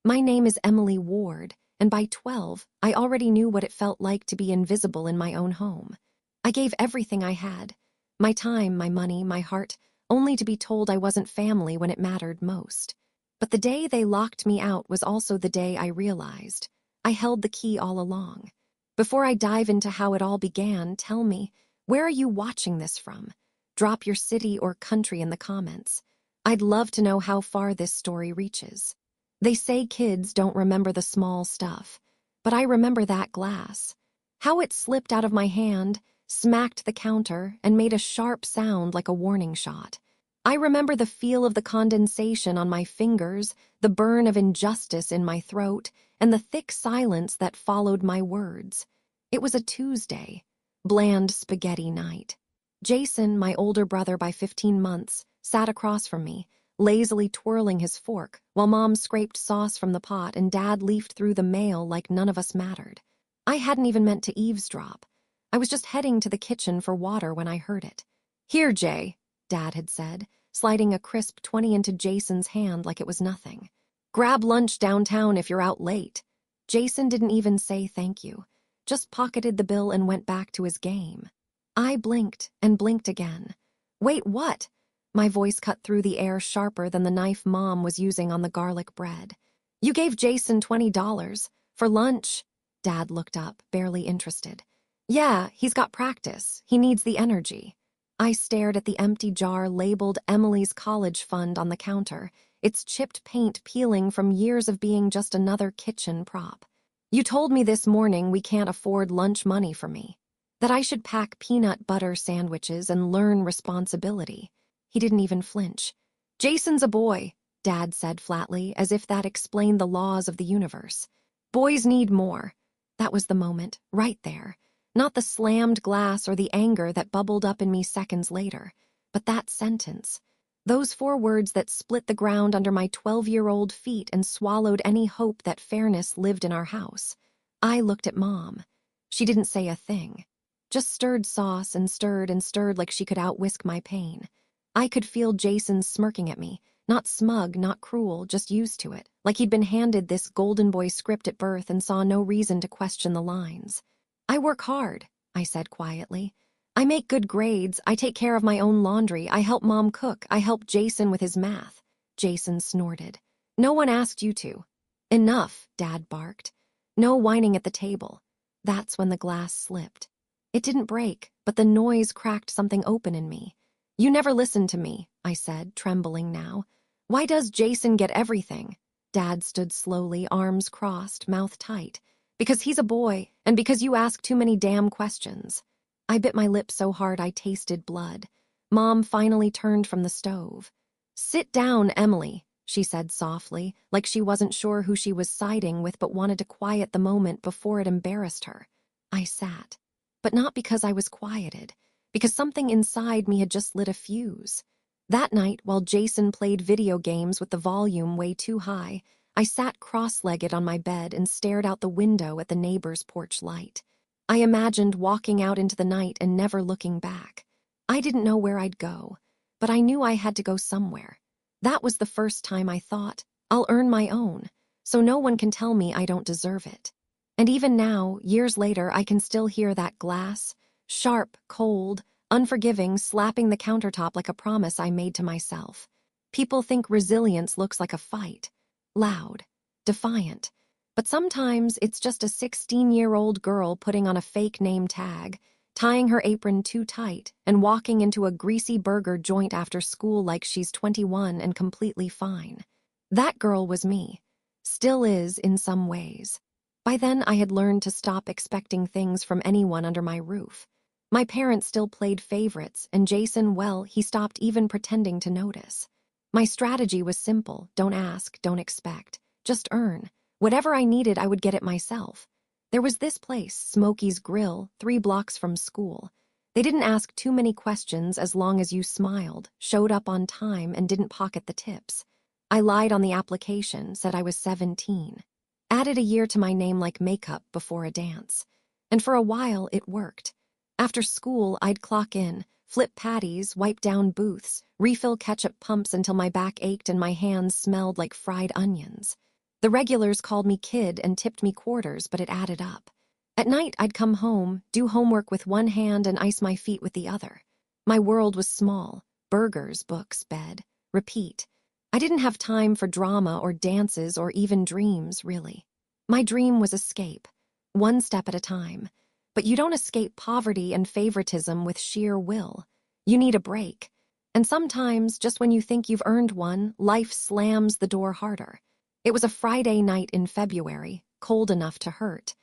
My name is Emily Ward, and by 12, I already knew what it felt like to be invisible in my own home. I gave everything I had, my time, my money, my heart, only to be told I wasn't family when it mattered most. But the day they locked me out was also the day I realized I held the key all along. Before I dive into how it all began, tell me, where are you watching this from? Drop your city or country in the comments. I'd love to know how far this story reaches. They say kids don't remember the small stuff, but I remember that glass. How it slipped out of my hand, smacked the counter, and made a sharp sound like a warning shot. I remember the feel of the condensation on my fingers, the burn of injustice in my throat, and the thick silence that followed my words. It was a Tuesday, bland spaghetti night. Jason, my older brother by 15 months, sat across from me, lazily twirling his fork, while Mom scraped sauce from the pot and Dad leafed through the mail like none of us mattered. I hadn't even meant to eavesdrop. I was just heading to the kitchen for water when I heard it. "Here, Jay," Dad had said, sliding a crisp 20 into Jason's hand like it was nothing. "Grab lunch downtown if you're out late." Jason didn't even say thank you, just pocketed the bill and went back to his game. I blinked and blinked again. "Wait, what?" My voice cut through the air sharper than the knife Mom was using on the garlic bread. "You gave Jason $20 for lunch." Dad looked up, barely interested. "Yeah, he's got practice. He needs the energy." I stared at the empty jar labeled Emily's college fund on the counter, its chipped paint peeling from years of being just another kitchen prop. "You told me this morning we can't afford lunch money for me, that I should pack peanut butter sandwiches and learn responsibility." He didn't even flinch. "Jason's a boy," Dad said flatly, as if that explained the laws of the universe. "Boys need more." That was the moment, right there. Not the slammed glass or the anger that bubbled up in me seconds later, but that sentence. Those 4 words that split the ground under my 12-year-old feet and swallowed any hope that fairness lived in our house. I looked at Mom. She didn't say a thing. Just stirred sauce and stirred like she could outwhisk my pain. I could feel Jason smirking at me, not smug, not cruel, just used to it, like he'd been handed this golden boy script at birth and saw no reason to question the lines. "I work hard," I said quietly. "I make good grades, I take care of my own laundry, I help Mom cook, I help Jason with his math." Jason snorted. "No one asked you to." "Enough," Dad barked. "No whining at the table." That's when the glass slipped. It didn't break, but the noise cracked something open in me. "You never listened to me," I said, trembling now. "Why does Jason get everything?" Dad stood slowly, arms crossed, mouth tight. "Because he's a boy, and because you ask too many damn questions." I bit my lip so hard I tasted blood. Mom finally turned from the stove. "Sit down, Emily," she said softly, like she wasn't sure who she was siding with but wanted to quiet the moment before it embarrassed her. I sat. But not because I was quieted, because something inside me had just lit a fuse. That night, while Jason played video games with the volume way too high, I sat cross-legged on my bed and stared out the window at the neighbor's porch light. I imagined walking out into the night and never looking back. I didn't know where I'd go, but I knew I had to go somewhere. That was the first time I thought, I'll earn my own, so no one can tell me I don't deserve it. And even now, years later, I can still hear that glass, sharp, cold, unforgiving, slapping the countertop like a promise I made to myself. People think resilience looks like a fight. Loud, defiant. But sometimes it's just a 16-year-old girl putting on a fake name tag, tying her apron too tight, and walking into a greasy burger joint after school like she's 21 and completely fine. That girl was me. Still is in some ways. By then, I had learned to stop expecting things from anyone under my roof. My parents still played favorites, and Jason, well, he stopped even pretending to notice. My strategy was simple: don't ask, don't expect, just earn. Whatever I needed, I would get it myself. There was this place, Smokey's Grill, 3 blocks from school. They didn't ask too many questions as long as you smiled, showed up on time, and didn't pocket the tips. I lied on the application, said I was 17. Added a year to my name like makeup before a dance. And for a while, it worked. After school, I'd clock in, flip patties, wipe down booths, refill ketchup pumps until my back ached and my hands smelled like fried onions. The regulars called me kid and tipped me quarters, but it added up. At night, I'd come home, do homework with one hand and ice my feet with the other. My world was small: burgers, books, bed. Repeat. I didn't have time for drama or dances or even dreams, really. My dream was escape, one step at a time. But you don't escape poverty and favoritism with sheer will. You need a break. And sometimes, just when you think you've earned one, life slams the door harder. It was a Friday night in February, cold enough to hurt.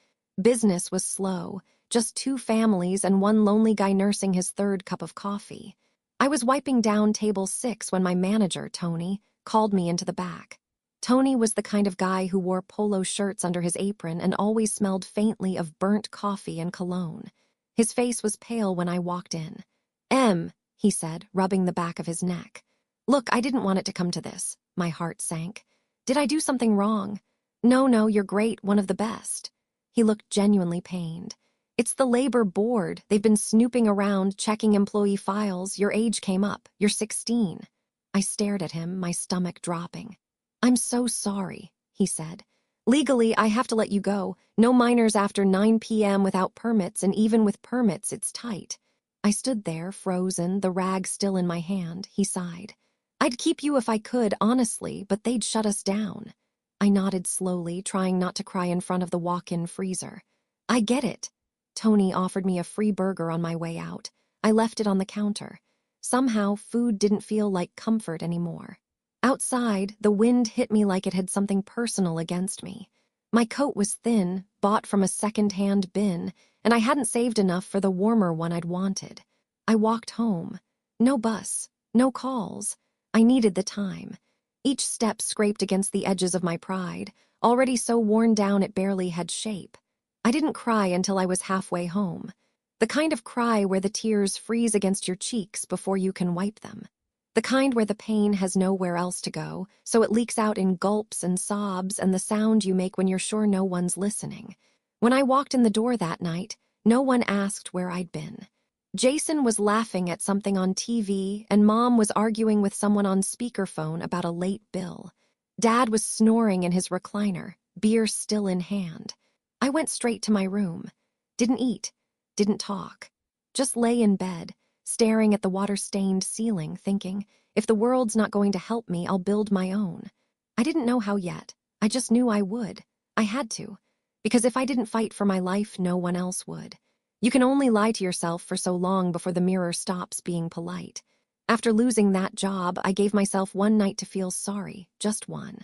Business was slow, just 2 families and one lonely guy nursing his 3rd cup of coffee. I was wiping down table 6 when my manager, Tony, called me into the back. Tony was the kind of guy who wore polo shirts under his apron and always smelled faintly of burnt coffee and cologne. His face was pale when I walked in. He said, rubbing the back of his neck. Look, I didn't want it to come to this. My heart sank. Did I do something wrong? No, you're great, one of the best. He looked genuinely pained. It's the labor board. They've been snooping around, checking employee files. Your age came up. You're 16. I stared at him, my stomach dropping. I'm so sorry, he said. Legally, I have to let you go. No minors after 9 p.m. without permits, and even with permits, it's tight. I stood there, frozen, the rag still in my hand. He sighed. I'd keep you if I could, honestly, but they'd shut us down. I nodded slowly, trying not to cry in front of the walk-in freezer. I get it. Tony offered me a free burger on my way out. I left it on the counter. Somehow, food didn't feel like comfort anymore. Outside, the wind hit me like it had something personal against me. My coat was thin, bought from a second-hand bin, and I hadn't saved enough for the warmer one I'd wanted. I walked home. No bus, no calls. I needed the time. Each step scraped against the edges of my pride, already so worn down it barely had shape. I didn't cry until I was halfway home. The kind of cry where the tears freeze against your cheeks before you can wipe them. The kind where the pain has nowhere else to go, so it leaks out in gulps and sobs and the sound you make when you're sure no one's listening. When I walked in the door that night, no one asked where I'd been. Jason was laughing at something on TV, and Mom was arguing with someone on speakerphone about a late bill. Dad was snoring in his recliner, beer still in hand. I went straight to my room. Didn't eat, didn't talk. Just lay in bed, staring at the water-stained ceiling, thinking, if the world's not going to help me, I'll build my own. I didn't know how yet. I just knew I would. I had to. Because if I didn't fight for my life, no one else would. You can only lie to yourself for so long before the mirror stops being polite. After losing that job, I gave myself one night to feel sorry, just one.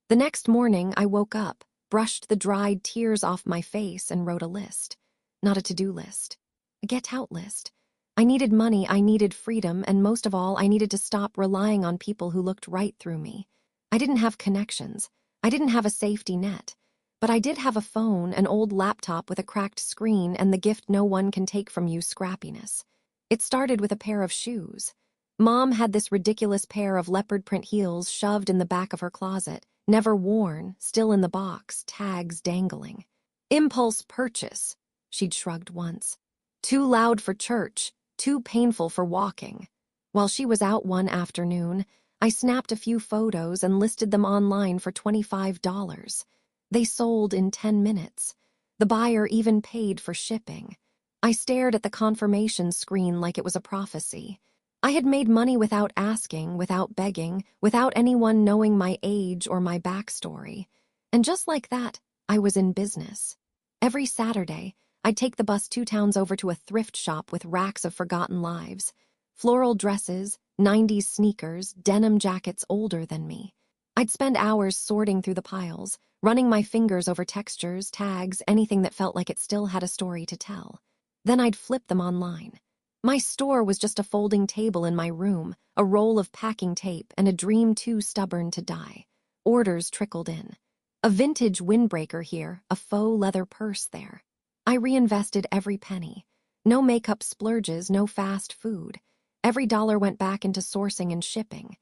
The next morning, I woke up, brushed the dried tears off my face, and wrote a list. Not a to-do list. A get-out list. I needed money, I needed freedom, and most of all, I needed to stop relying on people who looked right through me. I didn't have connections. I didn't have a safety net. But I did have a phone, an old laptop with a cracked screen, and the gift no one can take from you, scrappiness. It started with a pair of shoes. Mom had this ridiculous pair of leopard print heels shoved in the back of her closet, never worn, still in the box, tags dangling. Impulse purchase, she'd shrugged once. Too loud for church, too painful for walking. While she was out one afternoon, I snapped a few photos and listed them online for $25. They sold in 10 minutes. The buyer even paid for shipping. I stared at the confirmation screen like it was a prophecy. I had made money without asking, without begging, without anyone knowing my age or my backstory. And just like that, I was in business. Every Saturday, I'd take the bus 2 towns over to a thrift shop with racks of forgotten lives. Floral dresses, 90s sneakers, denim jackets older than me. I'd spend hours sorting through the piles, running my fingers over textures, tags, anything that felt like it still had a story to tell. Then I'd flip them online. My store was just a folding table in my room, a roll of packing tape, and a dream too stubborn to die. Orders trickled in. A vintage windbreaker here, a faux leather purse there. I reinvested every penny. No makeup splurges, no fast food. Every dollar went back into sourcing and shipping.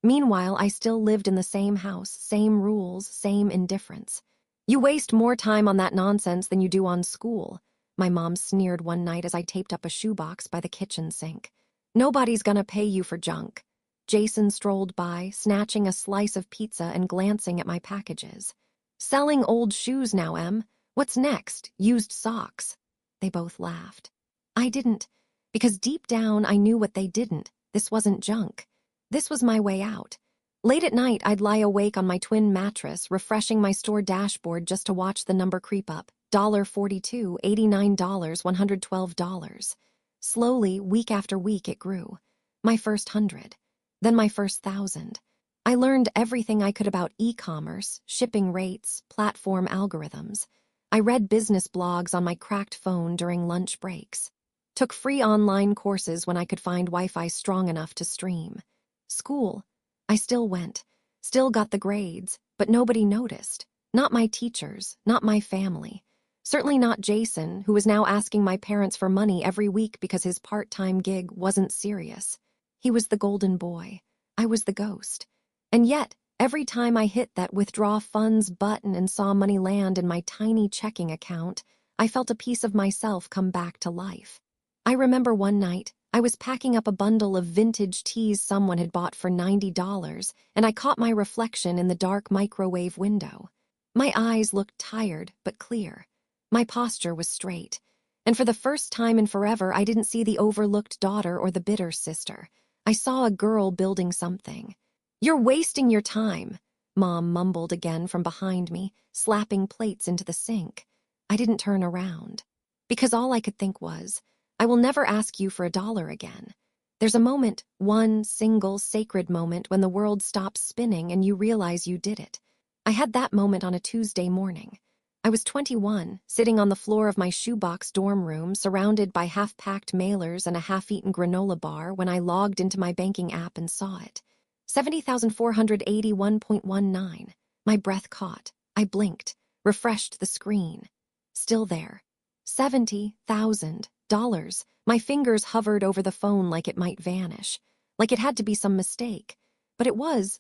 Meanwhile, I still lived in the same house, same rules, same indifference. You waste more time on that nonsense than you do on school, my mom sneered one night as I taped up a shoebox by the kitchen sink. Nobody's gonna pay you for junk. Jason strolled by, snatching a slice of pizza and glancing at my packages. Selling old shoes now, Em. What's next? Used socks. They both laughed. I didn't, because deep down I knew what they didn't. This wasn't junk. This was my way out. Late at night, I'd lie awake on my twin mattress, refreshing my store dashboard just to watch the number creep up. $42, $89, $112. Slowly, week after week, it grew. My first 100. Then my first 1,000. I learned everything I could about e-commerce, shipping rates, platform algorithms. I read business blogs on my cracked phone during lunch breaks. Took free online courses when I could find Wi-Fi strong enough to stream. School. I still went, still got the grades, but nobody noticed. Not my teachers, not my family. Certainly not Jason, who was now asking my parents for money every week because his part-time gig wasn't serious. He was the golden boy. I was the ghost. And yet, every time I hit that withdraw funds button and saw money land in my tiny checking account, I felt a piece of myself come back to life. I remember one night, I was packing up a bundle of vintage tees someone had bought for $90, and I caught my reflection in the dark microwave window. My eyes looked tired but clear. My posture was straight. And for the first time in forever, I didn't see the overlooked daughter or the bitter sister. I saw a girl building something. "You're wasting your time," Mom mumbled again from behind me, slapping plates into the sink. I didn't turn around. Because all I could think was, I will never ask you for $1 again. There's a moment, one single sacred moment when the world stops spinning and you realize you did it. I had that moment on a Tuesday morning. I was 21, sitting on the floor of my shoebox dorm room, surrounded by half-packed mailers and a half-eaten granola bar when I logged into my banking app and saw it. 70,481.19. My breath caught. I blinked, refreshed the screen. Still there. $70,000. My fingers hovered over the phone like it might vanish, like it had to be some mistake. But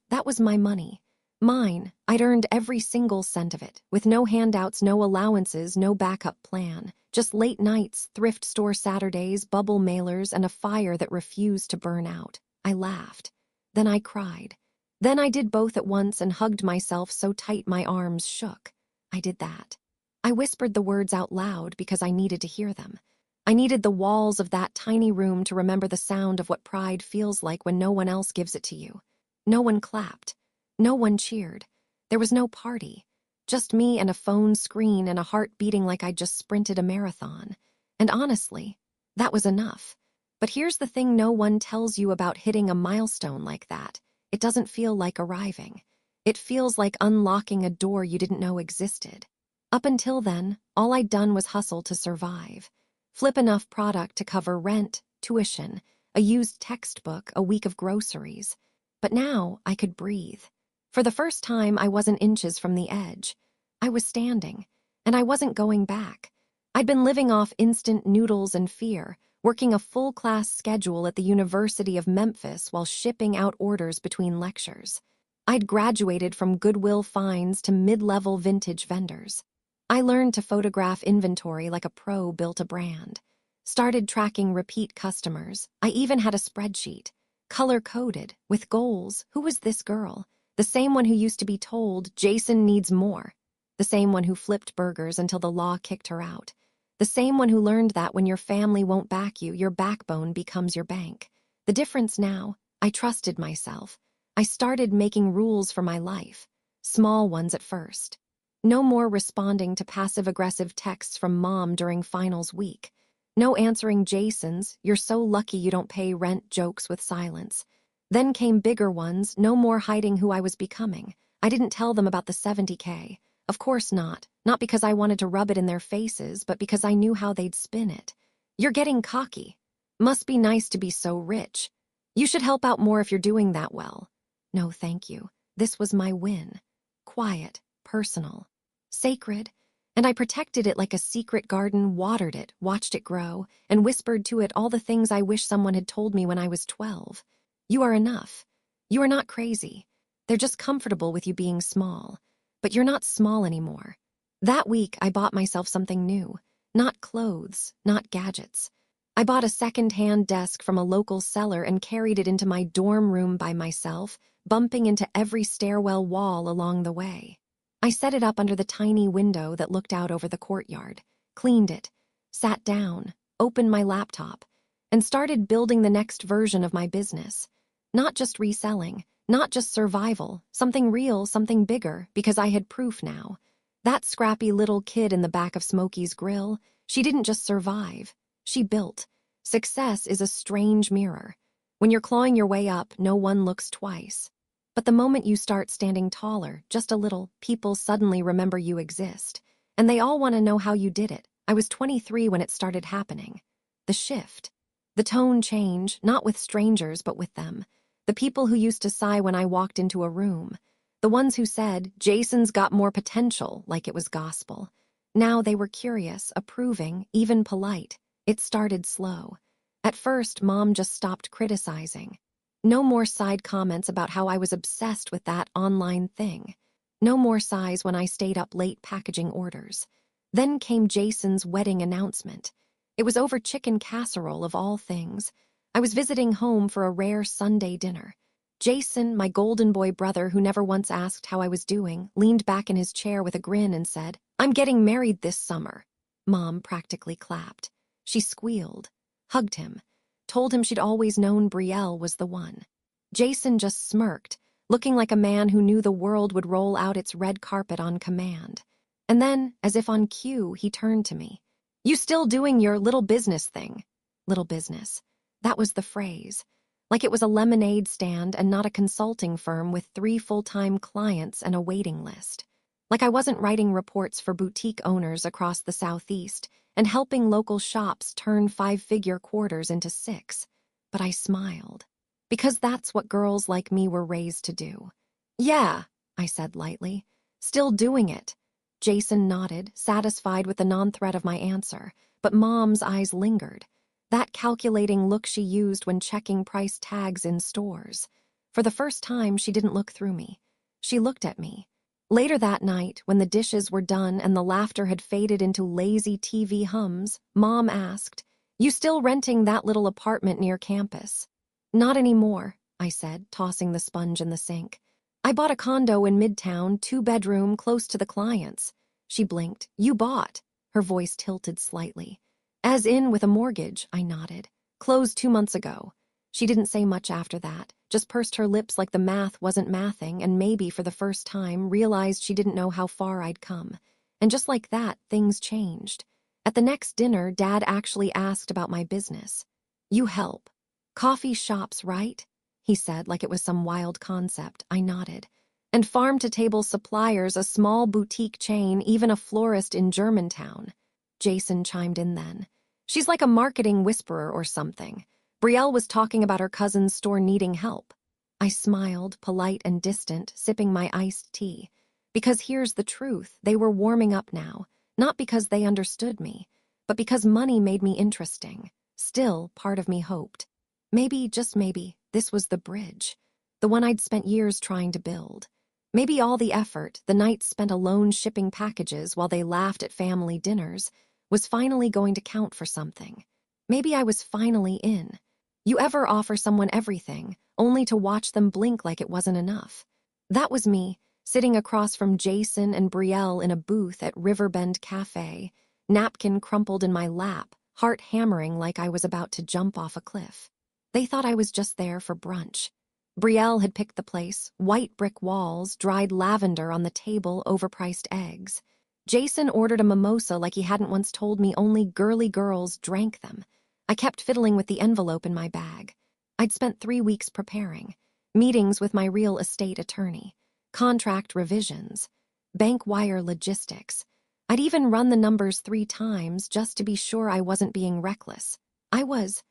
that was my money. Mine. I'd earned every single cent of it, with no handouts, no allowances, no backup plan. Just late nights, thrift store Saturdays, bubble mailers, and a fire that refused to burn out. I laughed. Then I cried. Then I did both at once and hugged myself so tight my arms shook. I did that. I whispered the words out loud because I needed to hear them. I needed the walls of that tiny room to remember the sound of what pride feels like when no one else gives it to you. No one clapped. No one cheered. There was no party. Just me and a phone screen and a heart beating like I'd just sprinted a marathon. And honestly, that was enough. But here's the thing no one tells you about hitting a milestone like that. It doesn't feel like arriving. It feels like unlocking a door you didn't know existed. Up until then, all I'd done was hustle to survive. Flip enough product to cover rent, tuition, a used textbook, a week of groceries. But now I could breathe. For the first time, I wasn't inches from the edge. I was standing, and I wasn't going back. I'd been living off instant noodles and fear, working a full-class schedule at the University of Memphis while shipping out orders between lectures. I'd graduated from Goodwill finds to mid-level vintage vendors. I learned to photograph inventory like a pro built a brand. Started tracking repeat customers. I even had a spreadsheet, color-coded, with goals. Who was this girl? The same one who used to be told, Jason needs more. The same one who flipped burgers until the law kicked her out. The same one who learned that when your family won't back you, your backbone becomes your bank. The difference now, I trusted myself. I started making rules for my life. Small ones at first. No more responding to passive-aggressive texts from Mom during finals week. No answering Jason's, "You're so lucky you don't pay rent" jokes with silence. Then came bigger ones, no more hiding who I was becoming. I didn't tell them about the $70K. Of course not. Not because I wanted to rub it in their faces, but because I knew how they'd spin it. "You're getting cocky. Must be nice to be so rich. You should help out more if you're doing that well." No, thank you. This was my win. Quiet, personal, sacred. And I protected it like a secret garden, watered it, watched it grow, and whispered to it all the things I wish someone had told me when I was 12. You are enough. You are not crazy. They're just comfortable with you being small. But you're not small anymore. That week, I bought myself something new. Not clothes, not gadgets. I bought a second-hand desk from a local seller and carried it into my dorm room by myself, bumping into every stairwell wall along the way. I set it up under the tiny window that looked out over the courtyard, cleaned it, sat down, opened my laptop, and started building the next version of my business. Not just reselling, not just survival, something real, something bigger, because I had proof now. That scrappy little kid in the back of Smokey's grill, she didn't just survive, she built. Success is a strange mirror. When you're clawing your way up, no one looks twice. But the moment you start standing taller, just a little, people suddenly remember you exist. And they all want to know how you did it. I was 23 when it started happening. The shift. The tone change, not with strangers, but with them. The people who used to sigh when I walked into a room. The ones who said, Jason's got more potential, like it was gospel. Now they were curious, approving, even polite. It started slow. At first, Mom just stopped criticizing. No more side comments about how I was obsessed with that online thing. No more sighs when I stayed up late packaging orders. Then came Jason's wedding announcement. It was over chicken casserole of all things. I was visiting home for a rare Sunday dinner. Jason, my golden boy brother who never once asked how I was doing, leaned back in his chair with a grin and said, "I'm getting married this summer." Mom practically clapped. She squealed, hugged him, told him she'd always known Brielle was the one. Jason just smirked, looking like a man who knew the world would roll out its red carpet on command. And then, as if on cue, he turned to me. "You still doing your little business thing?" Little business. That was the phrase. Like it was a lemonade stand and not a consulting firm with 3 full-time clients and a waiting list. Like I wasn't writing reports for boutique owners across the Southeast and helping local shops turn 5-figure quarters into 6. But I smiled. Because that's what girls like me were raised to do. "Yeah," I said lightly. "Still doing it." Jason nodded, satisfied with the non-threat of my answer, but Mom's eyes lingered. That calculating look she used when checking price tags in stores. For the first time, she didn't look through me. She looked at me. Later that night, when the dishes were done and the laughter had faded into lazy TV hums, Mom asked, "You still renting that little apartment near campus?" "Not anymore," I said, tossing the sponge in the sink. "I bought a condo in Midtown, 2-bedroom, close to the clients." She blinked. "You bought?" Her voice tilted slightly. "As in with a mortgage," I nodded. "Closed 2 months ago." She didn't say much after that, just pursed her lips like the math wasn't mathing and maybe for the first time realized she didn't know how far I'd come. And just like that, things changed. At the next dinner, Dad actually asked about my business. "You help. Coffee shops, right?" he said like it was some wild concept. I nodded. "And farm-to-table suppliers, a small boutique chain, even a florist in Germantown." Jason chimed in then. "She's like a marketing whisperer or something. Brielle was talking about her cousin's store needing help." I smiled, polite and distant, sipping my iced tea. Because here's the truth, they were warming up now. Not because they understood me, but because money made me interesting. Still, part of me hoped. Maybe, just maybe, this was the bridge. The one I'd spent years trying to build. Maybe all the effort, the nights spent alone shipping packages while they laughed at family dinners, was finally going to count for something. Maybe I was finally in. You ever offer someone everything, only to watch them blink like it wasn't enough? That was me, sitting across from Jason and Brielle in a booth at Riverbend Cafe, napkin crumpled in my lap, heart hammering like I was about to jump off a cliff. They thought I was just there for brunch. Brielle had picked the place, white brick walls, dried lavender on the table, overpriced eggs. Jason ordered a mimosa like he hadn't once told me only girly girls drank them. I kept fiddling with the envelope in my bag. I'd spent 3 weeks preparing. Meetings with my real estate attorney. Contract revisions. Bank wire logistics. I'd even run the numbers 3 times just to be sure I wasn't being reckless. I was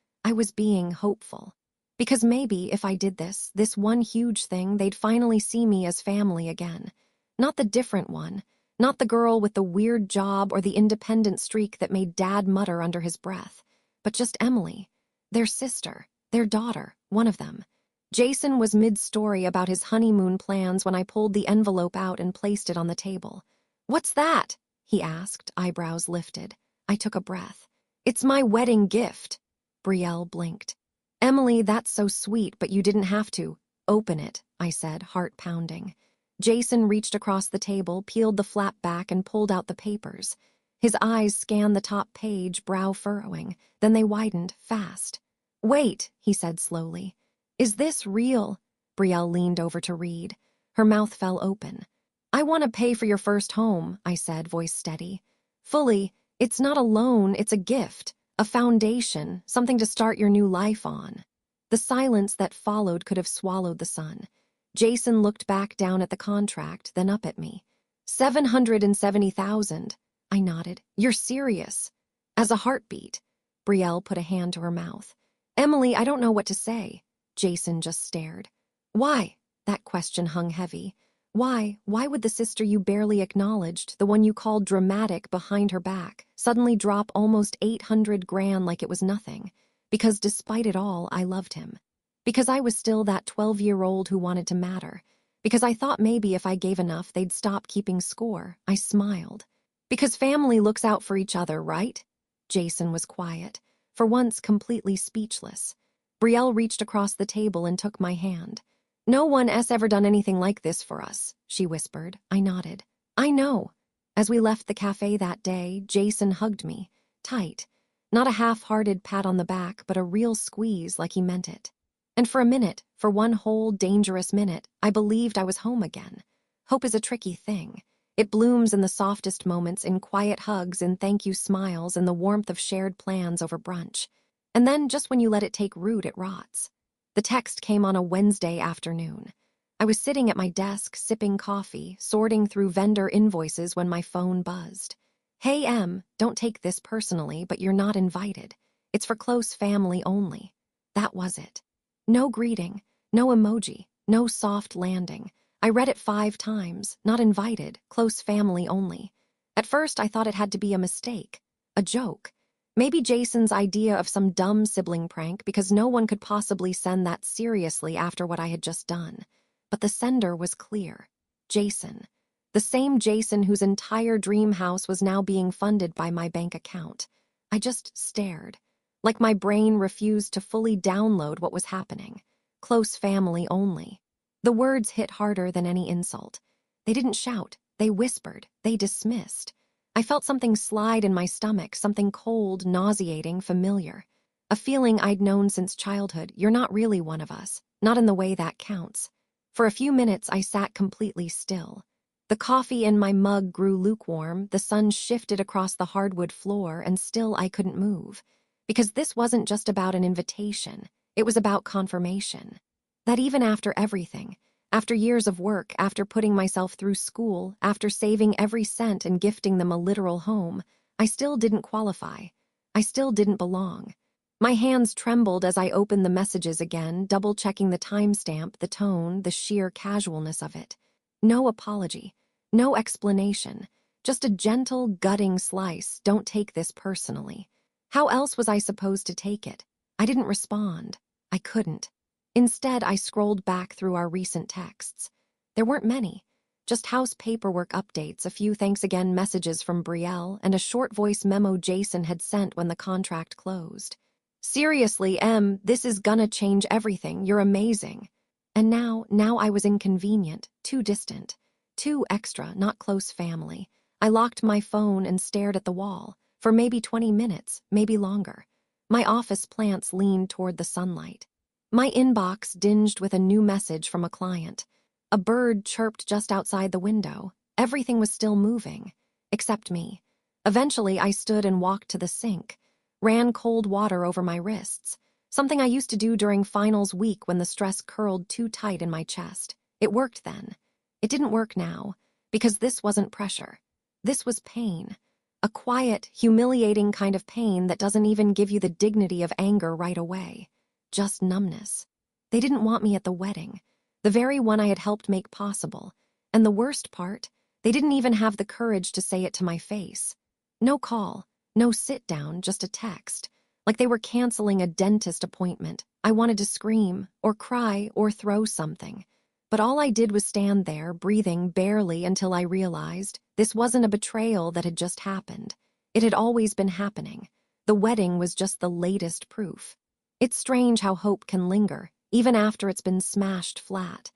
being hopeful. Because maybe if I did this one huge thing, they'd finally see me as family again. Not the different one. Not the girl with the weird job or the independent streak that made Dad mutter under his breath, but just Emily, their sister, their daughter, one of them. Jason was mid-story about his honeymoon plans when I pulled the envelope out and placed it on the table. "What's that?" he asked, eyebrows lifted. I took a breath. "It's my wedding gift." Brielle blinked. "Emily, that's so sweet, but you didn't have to." "Open it," I said, heart pounding. Jason reached across the table, peeled the flap back, and pulled out the papers. His eyes scanned the top page, brow furrowing. Then they widened, fast. "Wait," he said slowly. "Is this real?" Brielle leaned over to read. Her mouth fell open. "I want to pay for your first home," I said, voice steady. "Fully. It's not a loan, it's a gift. A foundation, something to start your new life on." The silence that followed could have swallowed the sun. Jason looked back down at the contract, then up at me. $770,000. I nodded. "You're serious?" "As a heartbeat." Brielle put a hand to her mouth. "Emily, I don't know what to say." Jason just stared. "Why?" That question hung heavy. Why would the sister you barely acknowledged, the one you called dramatic behind her back, suddenly drop almost 800 grand like it was nothing? Because despite it all, I loved him. Because I was still that 12-year-old who wanted to matter. Because I thought maybe if I gave enough, they'd stop keeping score. I smiled. Because family looks out for each other, right? Jason was quiet, for once completely speechless. Brielle reached across the table and took my hand. "No one has ever done anything like this for us," she whispered. I nodded. "I know." As we left the cafe that day, Jason hugged me, tight. Not a half-hearted pat on the back, but a real squeeze like he meant it. And for a minute, for one whole dangerous minute, I believed I was home again. Hope is a tricky thing. It blooms in the softest moments, in quiet hugs and thank you smiles and the warmth of shared plans over brunch. And then, just when you let it take root, it rots. The text came on a Wednesday afternoon. I was sitting at my desk, sipping coffee, sorting through vendor invoices when my phone buzzed. "Hey, Em, don't take this personally, but you're not invited. It's for close family only." That was it. No greeting, no emoji, no soft landing. I read it 5 times. Not invited, close family only. At first, I thought it had to be a mistake, a joke. Maybe Jason's idea of some dumb sibling prank, because no one could possibly send that seriously after what I had just done. But the sender was clear. Jason. The same Jason whose entire dream house was now being funded by my bank account. I just stared. Like my brain refused to fully download what was happening. Close family only. The words hit harder than any insult. They didn't shout. They whispered. They dismissed. I felt something slide in my stomach, something cold, nauseating, familiar. A feeling I'd known since childhood. You're not really one of us. Not in the way that counts. For a few minutes, I sat completely still. The coffee in my mug grew lukewarm, the sun shifted across the hardwood floor, and still I couldn't move. Because this wasn't just about an invitation. It was about confirmation. That even after everything, after years of work, after putting myself through school, after saving every cent and gifting them a literal home, I still didn't qualify. I still didn't belong. My hands trembled as I opened the messages again, double-checking the timestamp, the tone, the sheer casualness of it. No apology, no explanation, just a gentle, gutting slice. "Don't take this personally." How else was I supposed to take it? I didn't respond. I couldn't. Instead, I scrolled back through our recent texts. There weren't many. Just house paperwork updates, a few thanks again messages from Brielle, and a short voice memo Jason had sent when the contract closed. "Seriously, Em, this is gonna change everything. You're amazing." And now I was inconvenient, too distant, too extra, not close family. I locked my phone and stared at the wall, for maybe 20 minutes, maybe longer. My office plants leaned toward the sunlight. My inbox dinged with a new message from a client. A bird chirped just outside the window. Everything was still moving, except me. Eventually, I stood and walked to the sink, ran cold water over my wrists, something I used to do during finals week when the stress curled too tight in my chest. It worked then. It didn't work now, because this wasn't pressure. This was pain. A quiet, humiliating kind of pain that doesn't even give you the dignity of anger right away. Just numbness. They didn't want me at the wedding, the very one I had helped make possible. And the worst part, they didn't even have the courage to say it to my face. No call, no sit down, just a text. Like they were canceling a dentist appointment. I wanted to scream, or cry, or throw something. But all I did was stand there, breathing barely, until I realized this wasn't a betrayal that had just happened. It had always been happening. The wedding was just the latest proof. It's strange how hope can linger, even after it's been smashed flat.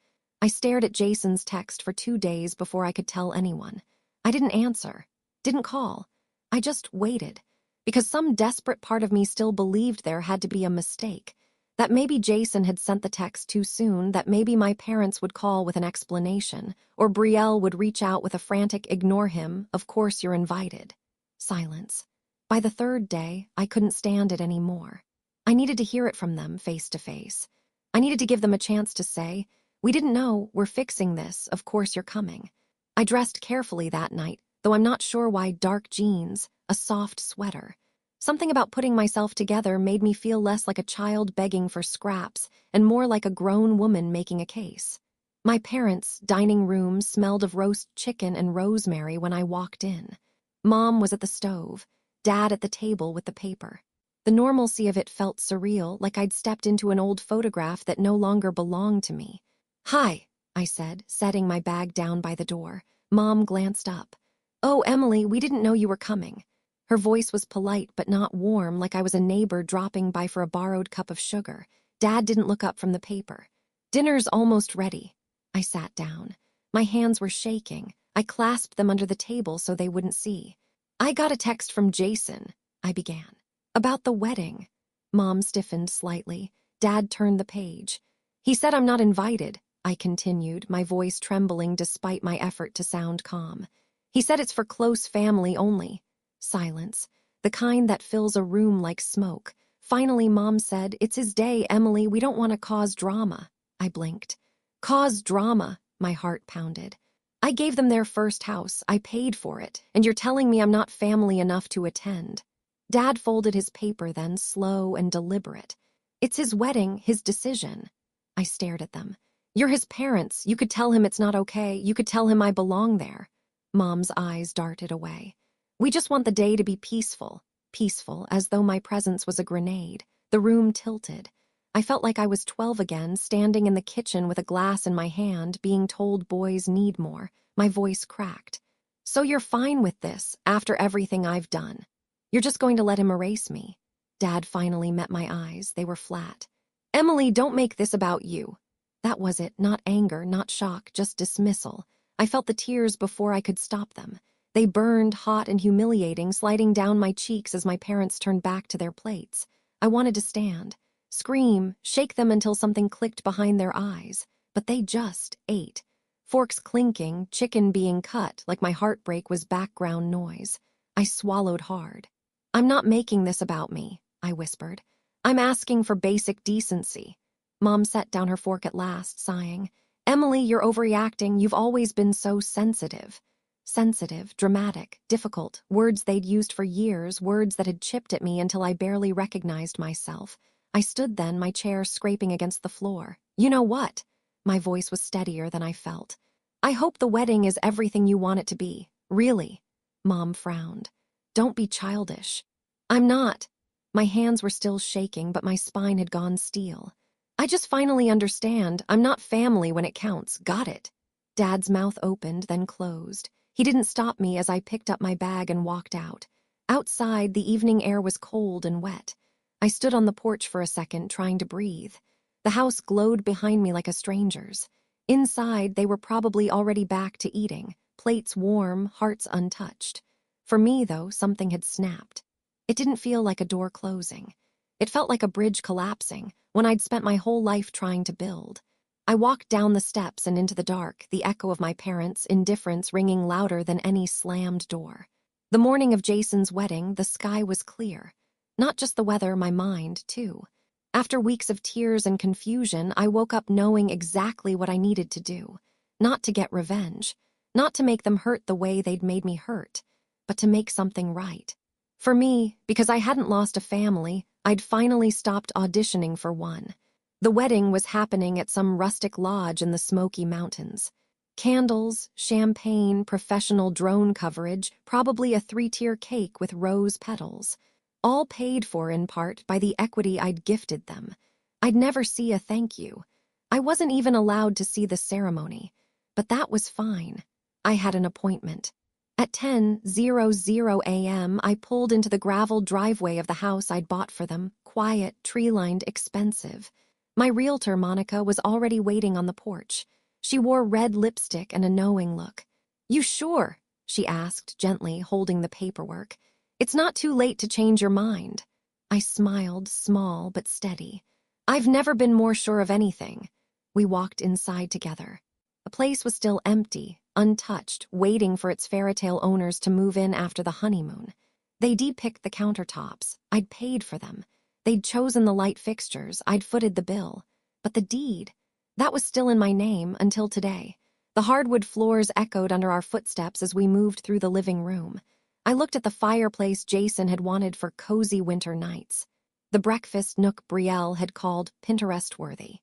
I stared at Jason's text for 2 days before I could tell anyone. I didn't answer, didn't call. I just waited, because some desperate part of me still believed there had to be a mistake. That maybe Jason had sent the text too soon, that maybe my parents would call with an explanation, or Brielle would reach out with a frantic "ignore him, of course you're invited." Silence. By the 3rd day, I couldn't stand it anymore. I needed to hear it from them face to face. I needed to give them a chance to say, "We didn't know, we're fixing this, of course you're coming." I dressed carefully that night, though I'm not sure why. Dark jeans, a soft sweater. Something about putting myself together made me feel less like a child begging for scraps and more like a grown woman making a case. My parents' dining room smelled of roast chicken and rosemary when I walked in. Mom was at the stove, Dad at the table with the paper. The normalcy of it felt surreal, like I'd stepped into an old photograph that no longer belonged to me. "Hi," I said, setting my bag down by the door. Mom glanced up. "Oh, Emily, we didn't know you were coming." Her voice was polite but not warm, like I was a neighbor dropping by for a borrowed cup of sugar. Dad didn't look up from the paper. "Dinner's almost ready." I sat down. My hands were shaking. I clasped them under the table so they wouldn't see. "I got a text from Jason," I began. "About the wedding." Mom stiffened slightly. Dad turned the page. "He said I'm not invited," I continued, my voice trembling despite my effort to sound calm. "He said it's for close family only." Silence, the kind that fills a room like smoke. Finally, Mom said, "It's his day, Emily, we don't want to cause drama." I blinked. "Cause drama," my heart pounded. "I gave them their first house, I paid for it, and you're telling me I'm not family enough to attend." Dad folded his paper then, slow and deliberate. "It's his wedding, his decision." I stared at them. "You're his parents, you could tell him it's not okay, you could tell him I belong there." Mom's eyes darted away. "We just want the day to be peaceful." Peaceful, as though my presence was a grenade. The room tilted. I felt like I was 12 again, standing in the kitchen with a glass in my hand, being told boys need more. My voice cracked. "So you're fine with this, after everything I've done? You're just going to let him erase me?" Dad finally met my eyes. They were flat. "Emily, don't make this about you." That was it, not anger, not shock, just dismissal. I felt the tears before I could stop them. They burned, hot and humiliating, sliding down my cheeks as my parents turned back to their plates. I wanted to stand, scream, shake them until something clicked behind their eyes. But they just ate. Forks clinking, chicken being cut, like my heartbreak was background noise. I swallowed hard. "I'm not making this about me," I whispered. "I'm asking for basic decency." Mom set down her fork at last, sighing. "Emily, you're overreacting. You've always been so sensitive." Sensitive, dramatic, difficult, words they'd used for years, words that had chipped at me until I barely recognized myself. I stood then, my chair scraping against the floor. "You know what?" My voice was steadier than I felt. "I hope the wedding is everything you want it to be. Really." Mom frowned. "Don't be childish." "I'm not." My hands were still shaking, but my spine had gone steel. "I just finally understand. I'm not family when it counts. Got it?" Dad's mouth opened, then closed. He didn't stop me as I picked up my bag and walked out. Outside, the evening air was cold and wet. I stood on the porch for a second, trying to breathe. The house glowed behind me like a stranger's. Inside, they were probably already back to eating, plates warm, hearts untouched. For me, though, something had snapped. It didn't feel like a door closing. It felt like a bridge collapsing, one I'd spent my whole life trying to build. I walked down the steps and into the dark, the echo of my parents' indifference ringing louder than any slammed door. The morning of Jason's wedding, the sky was clear. Not just the weather, my mind, too. After weeks of tears and confusion, I woke up knowing exactly what I needed to do. Not to get revenge. Not to make them hurt the way they'd made me hurt. But to make something right. For me, because I hadn't lost a family, I'd finally stopped auditioning for one. The wedding was happening at some rustic lodge in the Smoky Mountains. Candles, champagne, professional drone coverage, probably a 3-tier cake with rose petals. All paid for in part by the equity I'd gifted them. I'd never see a thank you. I wasn't even allowed to see the ceremony. But that was fine. I had an appointment. At 10:00 a.m., I pulled into the gravel driveway of the house I'd bought for them, quiet, tree-lined, expensive. My realtor, Monica, was already waiting on the porch. She wore red lipstick and a knowing look. "You sure?" she asked gently, holding the paperwork. "It's not too late to change your mind." I smiled, small but steady. "I've never been more sure of anything." We walked inside together. The place was still empty, untouched, waiting for its fairy-tale owners to move in after the honeymoon. They de-picked the countertops. I'd paid for them. They'd chosen the light fixtures. I'd footed the bill. But the deed, that was still in my name until today. The hardwood floors echoed under our footsteps as we moved through the living room. I looked at the fireplace Jason had wanted for cozy winter nights. The breakfast nook Brielle had called Pinterest-worthy.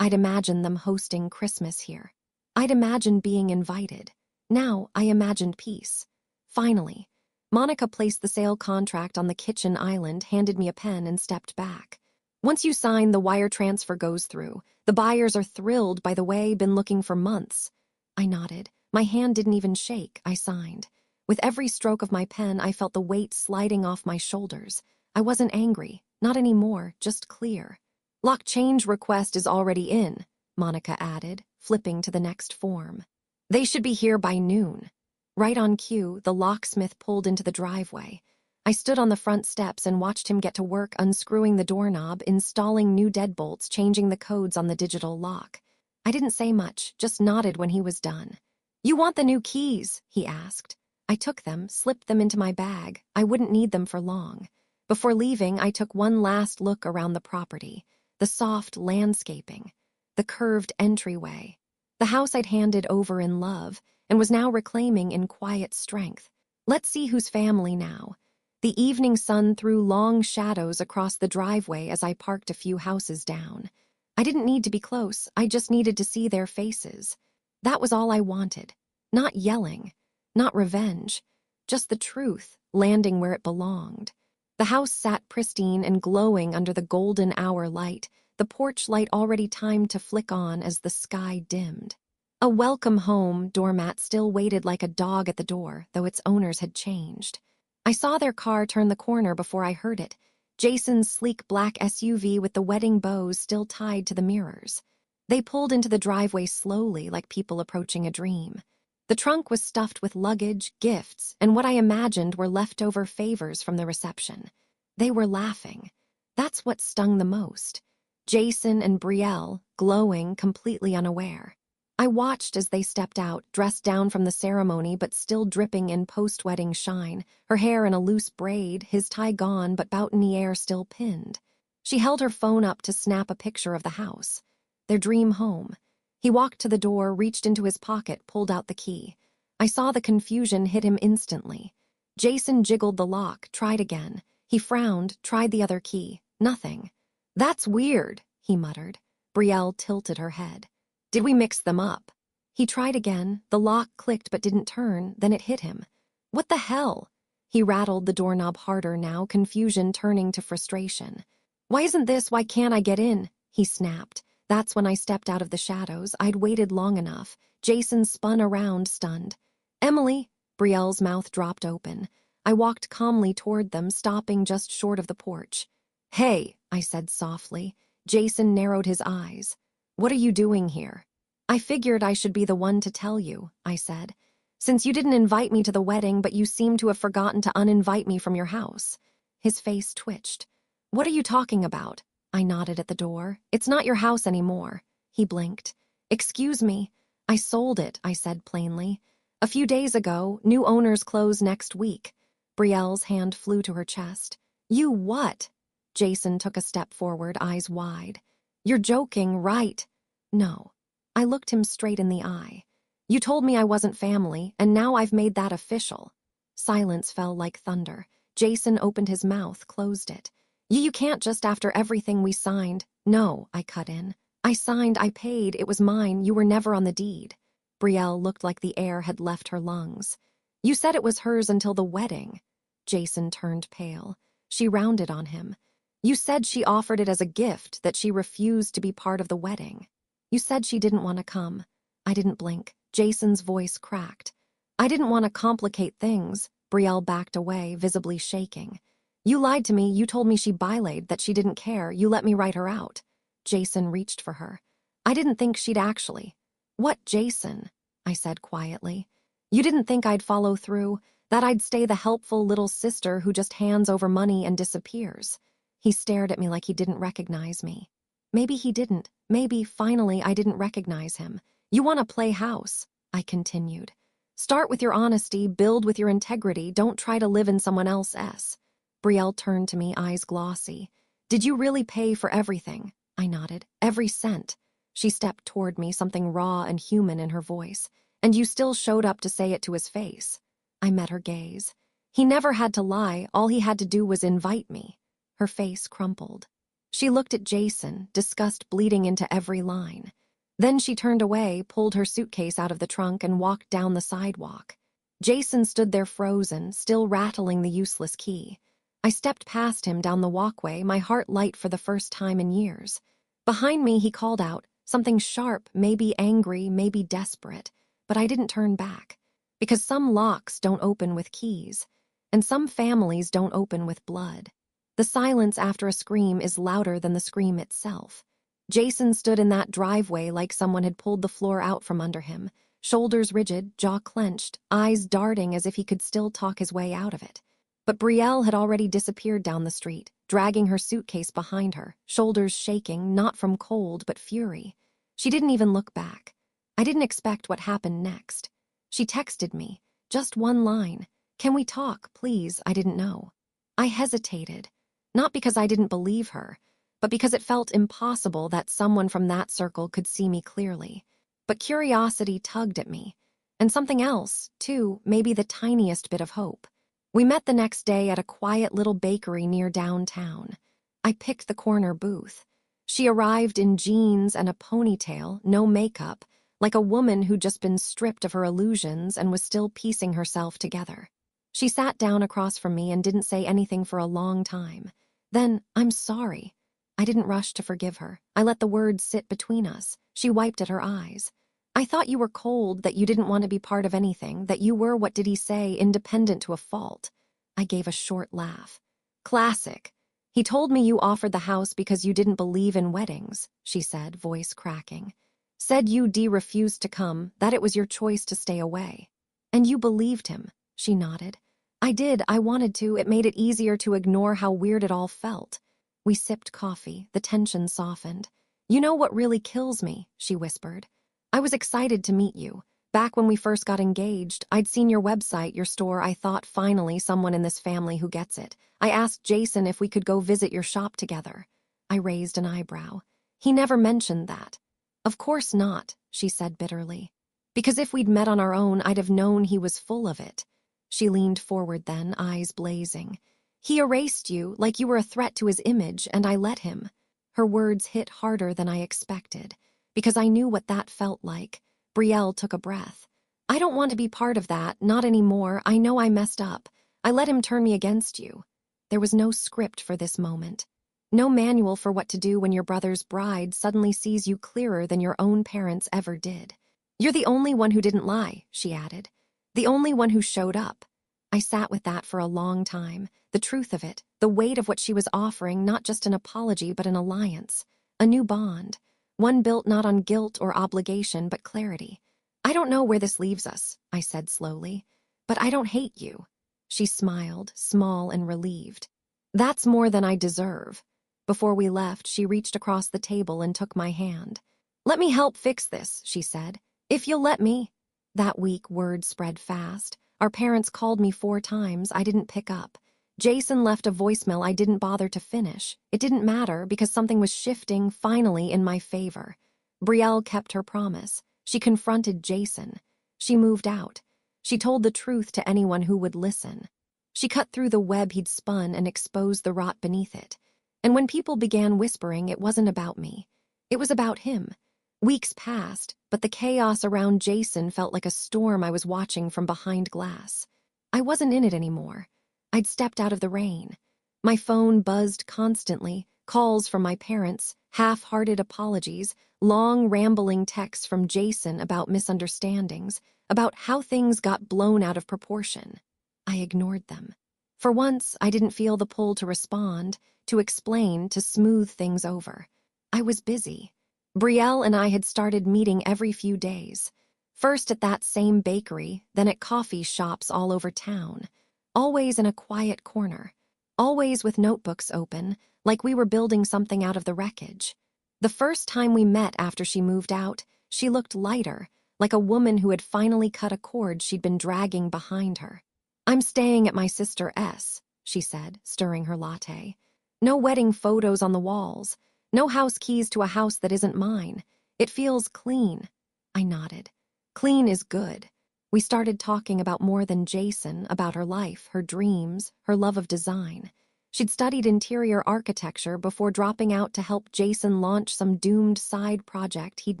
I'd imagined them hosting Christmas here. I'd imagined being invited. Now I imagined peace. Finally, Monica placed the sale contract on the kitchen island, handed me a pen, and stepped back. "Once you sign, the wire transfer goes through. The buyers are thrilled, by the way, been looking for months." I nodded. My hand didn't even shake. I signed. With every stroke of my pen, I felt the weight sliding off my shoulders. I wasn't angry. Not anymore, just clear. "Lock change request is already in," Monica added, flipping to the next form. "They should be here by noon." Right on cue, the locksmith pulled into the driveway. I stood on the front steps and watched him get to work unscrewing the doorknob, installing new deadbolts, changing the codes on the digital lock. I didn't say much, just nodded when he was done. "You want the new keys?" he asked. I took them, slipped them into my bag. I wouldn't need them for long. Before leaving, I took one last look around the property. The soft landscaping, the curved entryway. The house I'd handed over in love and was now reclaiming in quiet strength. Let's see who's family now. The evening sun threw long shadows across the driveway as I parked a few houses down. I didn't need to be close, I just needed to see their faces. That was all I wanted. Not yelling, not revenge, just the truth landing where it belonged. The house sat pristine and glowing under the golden hour light, the porch light already timed to flick on as the sky dimmed. A welcome home doormat still waited like a dog at the door, though its owners had changed. I saw their car turn the corner before I heard it. Jason's sleek black SUV with the wedding bows still tied to the mirrors. They pulled into the driveway slowly, like people approaching a dream. The trunk was stuffed with luggage, gifts, and what I imagined were leftover favors from the reception. They were laughing. That's what stung the most. Jason and Brielle, glowing, completely unaware. I watched as they stepped out, dressed down from the ceremony but still dripping in post-wedding shine, her hair in a loose braid, his tie gone but boutonniere still pinned. She held her phone up to snap a picture of the house. Their dream home. He walked to the door, reached into his pocket, pulled out the key. I saw the confusion hit him instantly. Jason jiggled the lock, tried again. He frowned, tried the other key. Nothing. "That's weird," he muttered. Brielle tilted her head. "Did we mix them up?" He tried again. The lock clicked but didn't turn, then it hit him. "What the hell?" He rattled the doorknob harder now, confusion turning to frustration. Why can't I get in?" he snapped. That's when I stepped out of the shadows. I'd waited long enough. Jason spun around, stunned. "Emily!" Brielle's mouth dropped open. I walked calmly toward them, stopping just short of the porch. "Hey," I said softly. Jason narrowed his eyes. "What are you doing here?" "I figured I should be the one to tell you," I said. "Since you didn't invite me to the wedding, but you seem to have forgotten to uninvite me from your house." His face twitched. "What are you talking about?" I nodded at the door. "It's not your house anymore." He blinked. "Excuse me." "I sold it," I said plainly. "A few days ago, new owners close next week." Brielle's hand flew to her chest. "You what?" Jason took a step forward, eyes wide. "You're joking, right?" "No." I looked him straight in the eye. "You told me I wasn't family, and now I've made that official." Silence fell like thunder. Jason opened his mouth, closed it. You can't just after everything we signed." "No," I cut in. "I signed, I paid, it was mine, you were never on the deed." Brielle looked like the air had left her lungs. "You said it was hers until the wedding." Jason turned pale. She rounded on him. "You said she offered it as a gift, that she refused to be part of the wedding. You said she didn't want to come." I didn't blink. Jason's voice cracked. "I didn't want to complicate things." Brielle backed away, visibly shaking. "You lied to me, you told me she bilayed, that she didn't care, you let me write her out." Jason reached for her. "I didn't think she'd actually." "What, Jason?" I said quietly. "You didn't think I'd follow through, that I'd stay the helpful little sister who just hands over money and disappears." He stared at me like he didn't recognize me. Maybe he didn't. Maybe, finally, I didn't recognize him. "You want to play house," I continued. "Start with your honesty, build with your integrity, don't try to live in someone else's." Brielle turned to me, eyes glossy. "Did you really pay for everything?" I nodded. "Every cent." She stepped toward me, something raw and human in her voice. "And you still showed up to say it to his face." I met her gaze. He never had to lie, all he had to do was invite me. Her face crumpled. She looked at Jason, disgust bleeding into every line. Then she turned away, pulled her suitcase out of the trunk, and walked down the sidewalk. Jason stood there frozen, still rattling the useless key. I stepped past him down the walkway, my heart light for the first time in years. Behind me, he called out, something sharp, maybe angry, maybe desperate, but I didn't turn back. Because some locks don't open with keys, and some families don't open with blood. The silence after a scream is louder than the scream itself. Jason stood in that driveway like someone had pulled the floor out from under him, shoulders rigid, jaw clenched, eyes darting as if he could still talk his way out of it. But Brielle had already disappeared down the street, dragging her suitcase behind her, shoulders shaking, not from cold but fury. She didn't even look back. I didn't expect what happened next. She texted me, just one line. "Can we talk, please?" I didn't know. I hesitated, not because I didn't believe her, but because it felt impossible that someone from that circle could see me clearly. But curiosity tugged at me, and something else, too, maybe the tiniest bit of hope. We met the next day at a quiet little bakery near downtown. I picked the corner booth. She arrived in jeans and a ponytail, no makeup, like a woman who'd just been stripped of her illusions and was still piecing herself together. She sat down across from me and didn't say anything for a long time. Then, "I'm sorry." I didn't rush to forgive her. I let the words sit between us. She wiped at her eyes. "I thought you were cold, that you didn't want to be part of anything, that you were, what did he say, independent to a fault." I gave a short laugh. "Classic. He told me you offered the house because you didn't believe in weddings," she said, voice cracking. "Said you refused to come, that it was your choice to stay away." "And you believed him," she nodded. "I did, I wanted to, it made it easier to ignore how weird it all felt." We sipped coffee, the tension softened. "You know what really kills me," she whispered. "I was excited to meet you. Back when we first got engaged, I'd seen your website, your store. I thought, finally, someone in this family who gets it. I asked Jason if we could go visit your shop together." I raised an eyebrow. "He never mentioned that." "Of course not," she said bitterly. "Because if we'd met on our own, I'd have known he was full of it." She leaned forward then, eyes blazing. "He erased you, like you were a threat to his image, and I let him." Her words hit harder than I expected, because I knew what that felt like. Brielle took a breath. "I don't want to be part of that, not anymore. I know I messed up. I let him turn me against you." There was no script for this moment. No manual for what to do when your brother's bride suddenly sees you clearer than your own parents ever did. "You're the only one who didn't lie," she added. "The only one who showed up." I sat with that for a long time, the truth of it, the weight of what she was offering, not just an apology but an alliance, a new bond. One built not on guilt or obligation, but clarity. "I don't know where this leaves us," I said slowly, "but I don't hate you." She smiled, small and relieved. "That's more than I deserve." Before we left, she reached across the table and took my hand. "Let me help fix this," she said. "If you'll let me." That week, word spread fast. Our parents called me 4 times. I didn't pick up. Jason left a voicemail I didn't bother to finish. It didn't matter because something was shifting, finally, in my favor. Brielle kept her promise. She confronted Jason. She moved out. She told the truth to anyone who would listen. She cut through the web he'd spun and exposed the rot beneath it. And when people began whispering, it wasn't about me. It was about him. Weeks passed, but the chaos around Jason felt like a storm I was watching from behind glass. I wasn't in it anymore. I'd stepped out of the rain. My phone buzzed constantly, calls from my parents, half-hearted apologies, long rambling texts from Jason about misunderstandings, about how things got blown out of proportion. I ignored them. For once, I didn't feel the pull to respond, to explain, to smooth things over. I was busy. Brielle and I had started meeting every few days. First at that same bakery, then at coffee shops all over town. Always in a quiet corner. Always with notebooks open, like we were building something out of the wreckage. The first time we met after she moved out, she looked lighter, like a woman who had finally cut a cord she'd been dragging behind her. "I'm staying at my sister S," she said, stirring her latte. "No wedding photos on the walls. No house keys to a house that isn't mine. It feels clean." I nodded. Clean is good. We started talking about more than Jason, about her life, her dreams, her love of design. She'd studied interior architecture before dropping out to help Jason launch some doomed side project he'd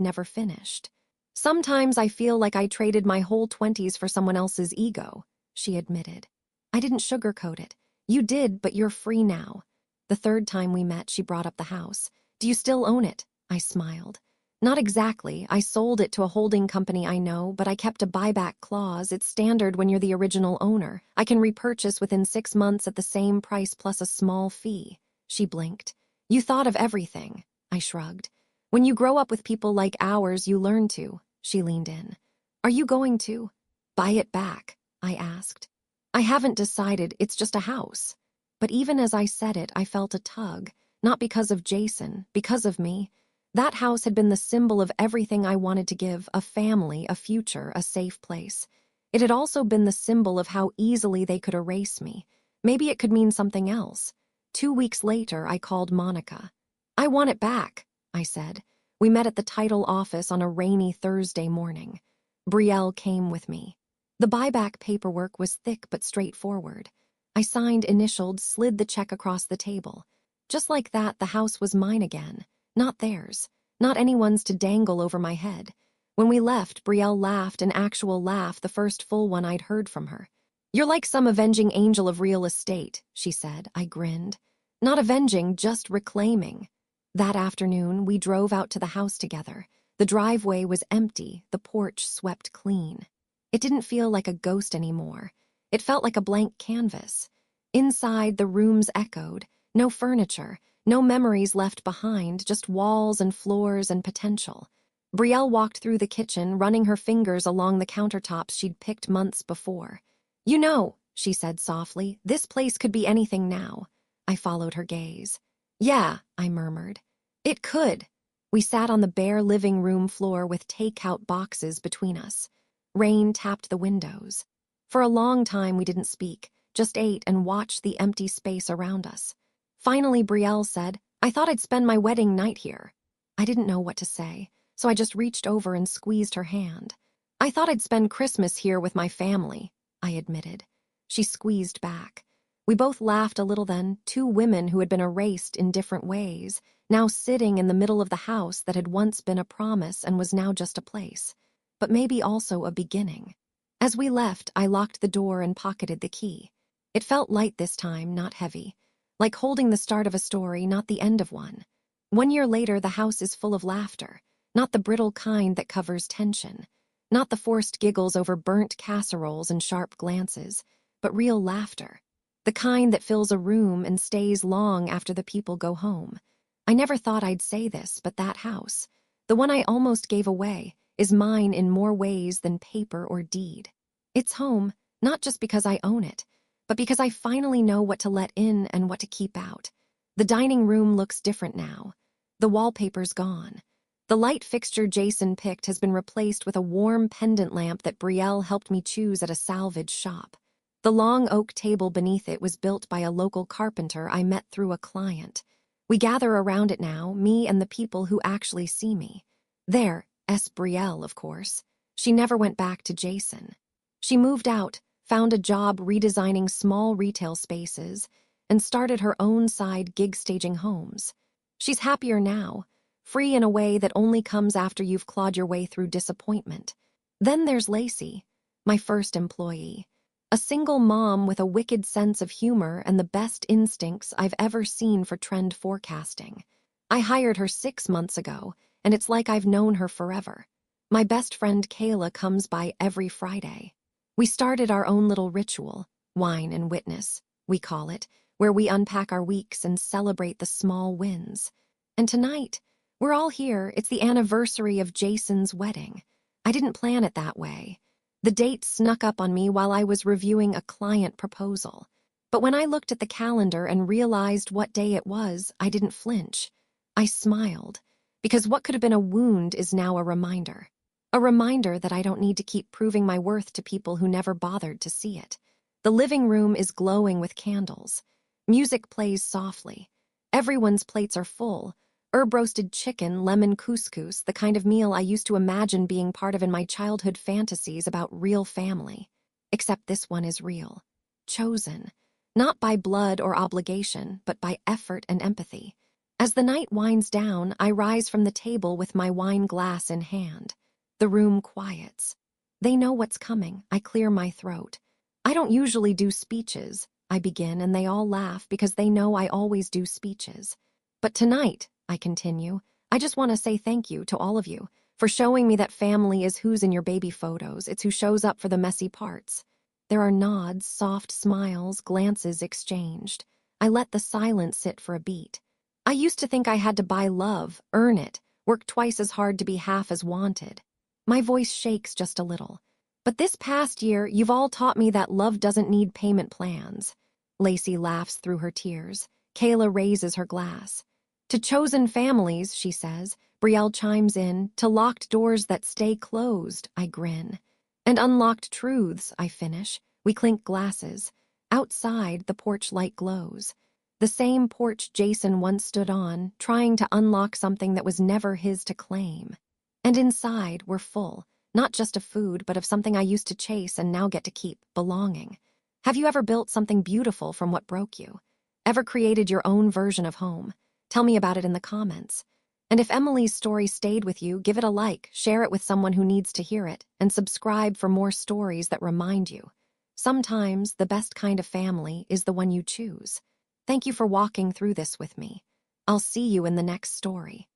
never finished. "Sometimes I feel like I traded my whole 20s for someone else's ego," she admitted. I didn't sugarcoat it. "You did, but you're free now." The third time we met, she brought up the house. "Do you still own it?" I smiled. "Not exactly. I sold it to a holding company I know, but I kept a buyback clause. It's standard when you're the original owner. I can repurchase within 6 months at the same price plus a small fee." She blinked. "You thought of everything." I shrugged. "When you grow up with people like ours, you learn to." She leaned in. "Are you going to buy it back?" I asked. "I haven't decided. It's just a house." But even as I said it, I felt a tug. Not because of Jason, because of me. That house had been the symbol of everything I wanted to give: a family, a future, a safe place. It had also been the symbol of how easily they could erase me. Maybe it could mean something else. 2 weeks later, I called Monica. "I want it back," I said. We met at the title office on a rainy Thursday morning. Brielle came with me. The buyback paperwork was thick but straightforward. I signed, initialed, slid the check across the table. Just like that, the house was mine again. Not theirs. Not anyone's to dangle over my head. When we left, Brielle laughed, an actual laugh, the first full one I'd heard from her. "You're like some avenging angel of real estate," she said. I grinned. "Not avenging, just reclaiming." That afternoon, we drove out to the house together. The driveway was empty, the porch swept clean. It didn't feel like a ghost anymore. It felt like a blank canvas. Inside, the rooms echoed. No furniture, no memories left behind, just walls and floors and potential. Brielle walked through the kitchen, running her fingers along the countertops she'd picked months before. "You know," she said softly, "this place could be anything now." I followed her gaze. "Yeah," I murmured. "It could." We sat on the bare living room floor with takeout boxes between us. Rain tapped the windows. For a long time we didn't speak, just ate and watched the empty space around us. Finally, Brielle said, "I thought I'd spend my wedding night here." I didn't know what to say, so I just reached over and squeezed her hand. "I thought I'd spend Christmas here with my family," I admitted. She squeezed back. We both laughed a little then, two women who had been erased in different ways, now sitting in the middle of the house that had once been a promise and was now just a place, but maybe also a beginning. As we left, I locked the door and pocketed the key. It felt light this time, not heavy. Like holding the start of a story, not the end of one. 1 year later, the house is full of laughter, not the brittle kind that covers tension, not the forced giggles over burnt casseroles and sharp glances, but real laughter, the kind that fills a room and stays long after the people go home. I never thought I'd say this, but that house, the one I almost gave away, is mine in more ways than paper or deed. It's home, not just because I own it, but because I finally know what to let in and what to keep out. The dining room looks different now. The wallpaper's gone. The light fixture Jason picked has been replaced with a warm pendant lamp that Brielle helped me choose at a salvage shop. The long oak table beneath it was built by a local carpenter I met through a client. We gather around it now, me and the people who actually see me. There, S. Brielle, of course. She never went back to Jason. She moved out, found a job redesigning small retail spaces, and started her own side gig-staging homes. She's happier now, free in a way that only comes after you've clawed your way through disappointment. Then there's Lacey, my first employee. A single mom with a wicked sense of humor and the best instincts I've ever seen for trend forecasting. I hired her 6 months ago, and it's like I've known her forever. My best friend Kayla comes by every Friday. We started our own little ritual, wine and witness, we call it, where we unpack our weeks and celebrate the small wins. And tonight, We're all here. It's the anniversary of Jason's wedding. I didn't plan it that way. The date snuck up on me while I was reviewing a client proposal. But when I looked at the calendar and realized what day it was, I didn't flinch. I smiled, because what could have been a wound is now a reminder. A reminder that I don't need to keep proving my worth to people who never bothered to see it. The living room is glowing with candles. Music plays softly. Everyone's plates are full. Herb-roasted chicken, lemon couscous, the kind of meal I used to imagine being part of in my childhood fantasies about real family. Except this one is real. Chosen. Not by blood or obligation, but by effort and empathy. As the night winds down, I rise from the table with my wine glass in hand. The room quiets. They know what's coming. I clear my throat. I don't usually do speeches. I begin, and they all laugh because they know I always do speeches. But tonight, I continue, I just want to say thank you to all of you for showing me that family is who's in your baby photos. It's who shows up for the messy parts. There are nods, soft smiles, glances exchanged. I let the silence sit for a beat. I used to think I had to buy love, earn it, work twice as hard to be half as wanted. My voice shakes just a little. But this past year, you've all taught me that love doesn't need payment plans. Lacey laughs through her tears. Kayla raises her glass. To chosen families, she says. Brielle chimes in. To locked doors that stay closed, I grin. And unlocked truths, I finish. We clink glasses. Outside, the porch light glows. The same porch Jason once stood on, trying to unlock something that was never his to claim. And inside, we're full, not just of food, but of something I used to chase and now get to keep, belonging. Have you ever built something beautiful from what broke you? Ever created your own version of home? Tell me about it in the comments. And if Emily's story stayed with you, give it a like, share it with someone who needs to hear it, and subscribe for more stories that remind you. Sometimes the best kind of family is the one you choose. Thank you for walking through this with me. I'll see you in the next story.